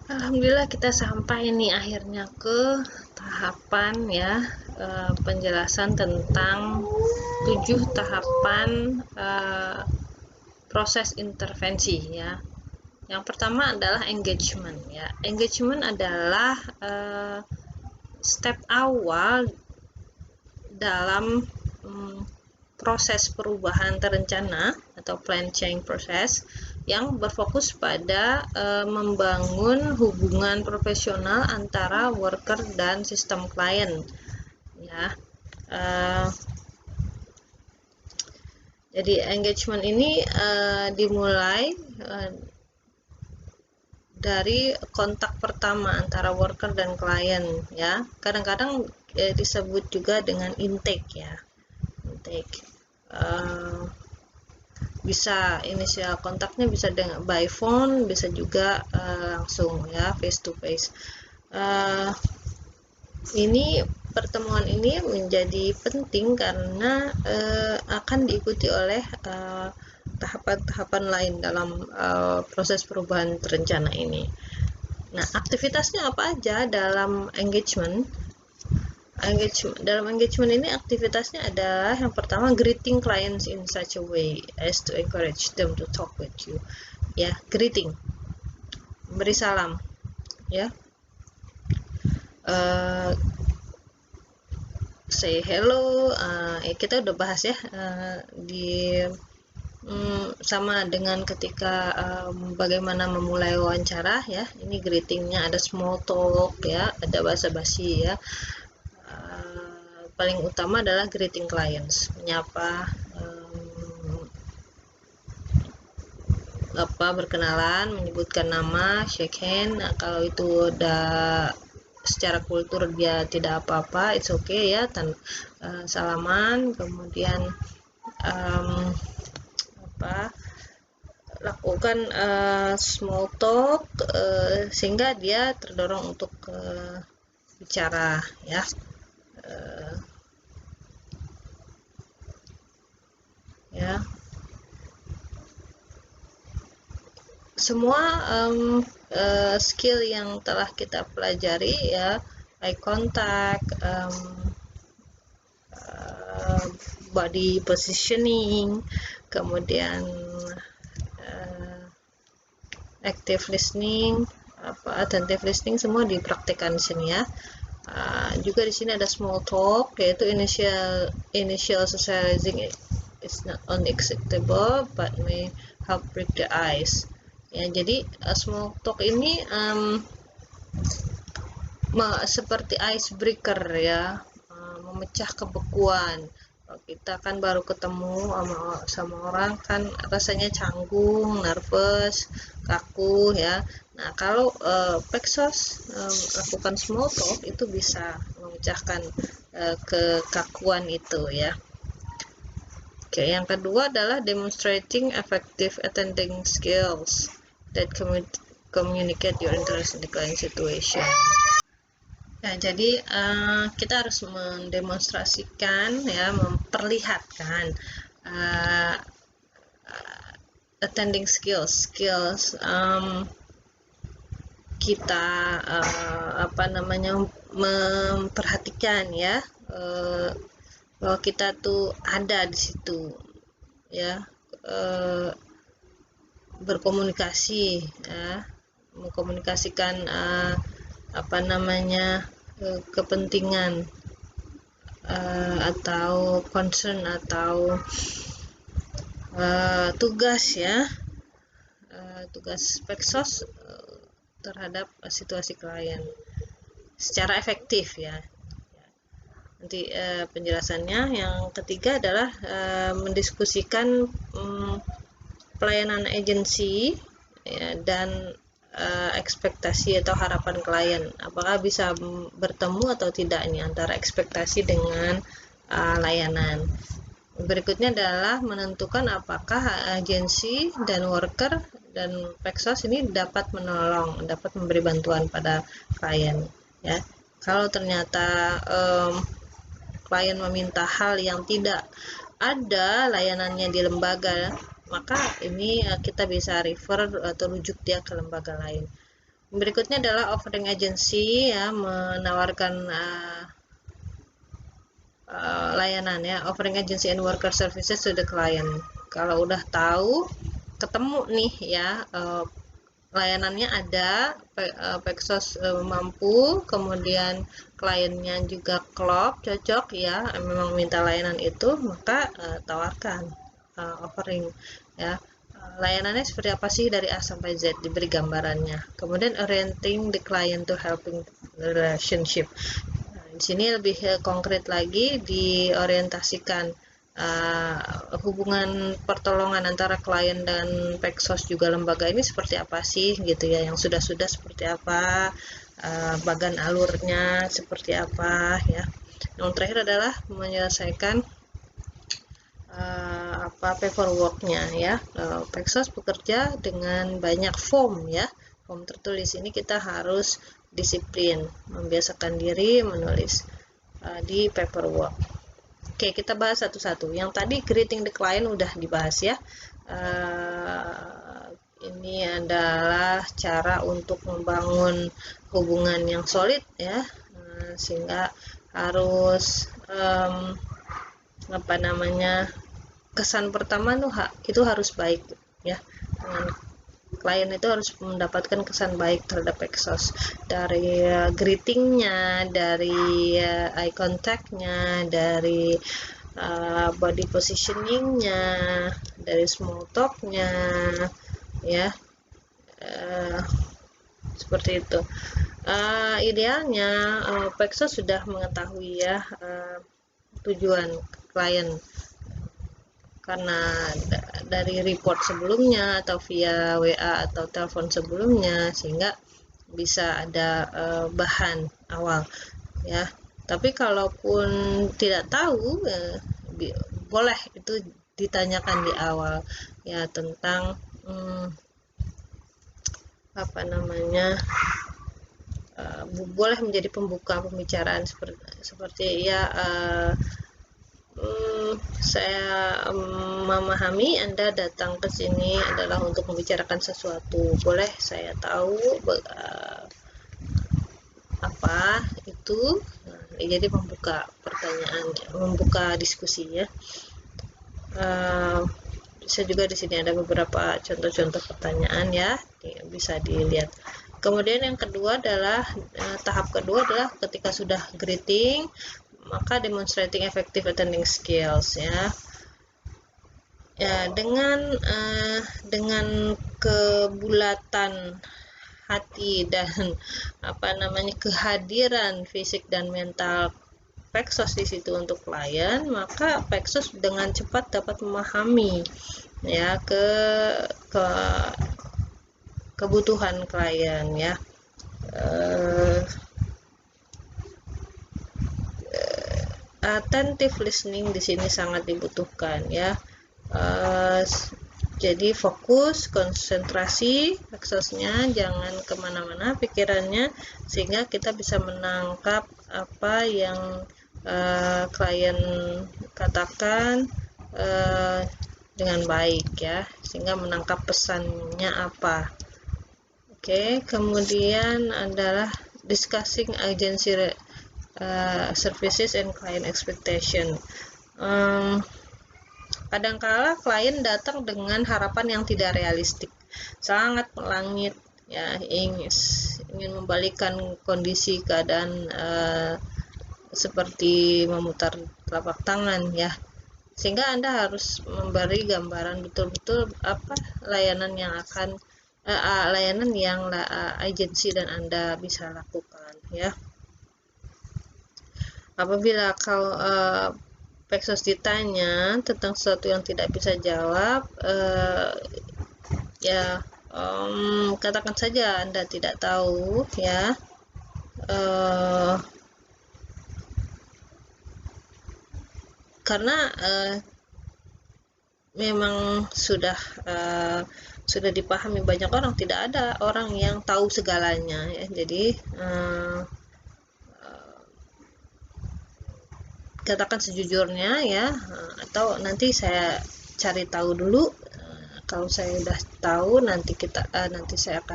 Alhamdulillah kita sampai nih akhirnya ke tahapan ya, penjelasan tentang 7 tahapan proses intervensi ya. Yang pertama adalah engagement ya. Engagement adalah step awal dalam proses perubahan terencana atau plan change process yang berfokus pada membangun hubungan profesional antara worker dan sistem klien ya. Jadi engagement ini dimulai dari kontak pertama antara worker dan klien ya. Kadang-kadang disebut juga dengan intake ya. Intake. Bisa inisial kontaknya bisa dengan by phone, bisa juga langsung ya, face to face. Ini pertemuan ini menjadi penting karena akan diikuti oleh tahapan-tahapan lain dalam proses perubahan terencana ini. Nah, aktivitasnya apa aja dalam engagement? Dalam engagement ini aktivitasnya adalah yang pertama greeting clients in such a way as to encourage them to talk with you. Ya, greeting, beri salam, ya. Say hello, kita udah bahas ya di sama dengan ketika bagaimana memulai wawancara ya. Ini greetingnya ada small talk ya, ada basa-basi ya. Paling utama adalah greeting clients, menyapa, berkenalan, menyebutkan nama, shake hand. Nah, kalau itu udah secara kultur dia tidak apa-apa, it's okay ya, salaman, kemudian lakukan small talk sehingga dia terdorong untuk bicara ya. Ya, semua skill yang telah kita pelajari ya, eye contact, body positioning, kemudian active listening, attentive listening, semua dipraktikkan di sini ya. Juga di sini ada small talk, yaitu initial socializing is not only acceptable but may help break the ice. Ya, jadi small talk ini seperti icebreaker ya, memecah kebekuan. Kalau kita kan baru ketemu sama orang kan rasanya canggung, nervous, kaku ya. Nah, kalau Pexos lakukan small talk itu bisa memecahkan kekakuan itu ya. Oke, yang kedua adalah demonstrating effective attending skills that communicate your interest in the client situation. Ya, jadi kita harus mendemonstrasikan ya, memperlihatkan attending skills kita memperhatikan ya, bahwa kita tuh ada di situ ya, berkomunikasi ya, mengkomunikasikan kepentingan atau concern atau tugas ya, tugas Pexos terhadap situasi klien secara efektif ya. Nanti penjelasannya. Yang ketiga adalah mendiskusikan pelayanan agensi ya, dan ekspektasi atau harapan klien, apakah bisa bertemu atau tidak ini antara ekspektasi dengan layanan. Berikutnya adalah menentukan apakah agensi dan worker dan Pexos ini dapat memberi bantuan pada klien ya. Kalau ternyata klien meminta hal yang tidak ada layanannya di lembaga, maka ini kita bisa refer atau rujuk dia ke lembaga lain. Berikutnya adalah offering agency, ya, menawarkan layanan, ya, offering agency and worker services to the client. Kalau udah tahu, ketemu nih, ya, layanannya ada, Paxos mampu, kemudian kliennya juga klop, cocok, ya, memang minta layanan itu, maka tawarkan offering, ya. Layanannya seperti apa sih dari A sampai Z, diberi gambarannya. Kemudian orienting the client to helping relationship. Di sini lebih konkret lagi, diorientasikan hubungan pertolongan antara klien dan Paxos juga lembaga ini seperti apa sih, gitu ya, yang sudah seperti apa, bagan alurnya seperti apa, ya. Yang terakhir adalah menyelesaikan paperwork-nya, ya. Paxos bekerja dengan banyak form, ya, form tertulis. Ini kita harus disiplin, membiasakan diri menulis di paperwork. Oke, kita bahas satu-satu. Yang tadi greeting the client udah dibahas, ya. Ini adalah cara untuk membangun hubungan yang solid, ya, sehingga harus kesan pertama tuh itu harus baik, ya. Dengan klien itu harus mendapatkan kesan baik terhadap Paxos dari greetingnya, dari eye contactnya, dari body positioningnya, dari small talknya, ya, seperti itu. Idealnya Paxos sudah mengetahui, ya, tujuan klien, karena dari report sebelumnya atau via WA atau telepon sebelumnya, sehingga bisa ada bahan awal, ya. Tapi kalaupun tidak tahu, boleh itu ditanyakan di awal, ya, tentang boleh menjadi pembuka pembicaraan seperti ya, saya memahami Anda datang ke sini adalah untuk membicarakan sesuatu. Boleh saya tahu apa itu? Nah, jadi membuka pertanyaan, membuka diskusi, ya. Bisa juga di sini ada beberapa contoh-contoh pertanyaan, ya, bisa dilihat. Kemudian yang kedua adalah tahap kedua adalah ketika sudah greeting, maka demonstrating effective attending skills, ya. Ya, dengan kebulatan hati dan kehadiran fisik dan mental Paxos di situ untuk klien, maka Paxos dengan cepat dapat memahami, ya, kebutuhan klien, ya. Attentive listening di sini sangat dibutuhkan, ya. Jadi fokus, konsentrasi Paxosnya, jangan kemana-mana pikirannya, sehingga kita bisa menangkap apa yang klien katakan dengan baik, ya, sehingga menangkap pesannya apa. Oke, kemudian adalah discussing agency services and client expectation. Kadangkala klien datang dengan harapan yang tidak realistik, sangat melangit, ya, ingin membalikan kondisi keadaan seperti memutar telapak tangan, ya, sehingga Anda harus memberi gambaran betul-betul apa layanan yang agensi dan Anda bisa lakukan, ya. Apabila Paxos ditanya tentang sesuatu yang tidak bisa jawab, ya, katakan saja Anda tidak tahu, ya. Karena memang sudah dipahami banyak orang, tidak ada orang yang tahu segalanya, ya. Jadi katakan sejujurnya, ya, atau nanti saya cari tahu dulu, kalau saya sudah tahu nanti saya akan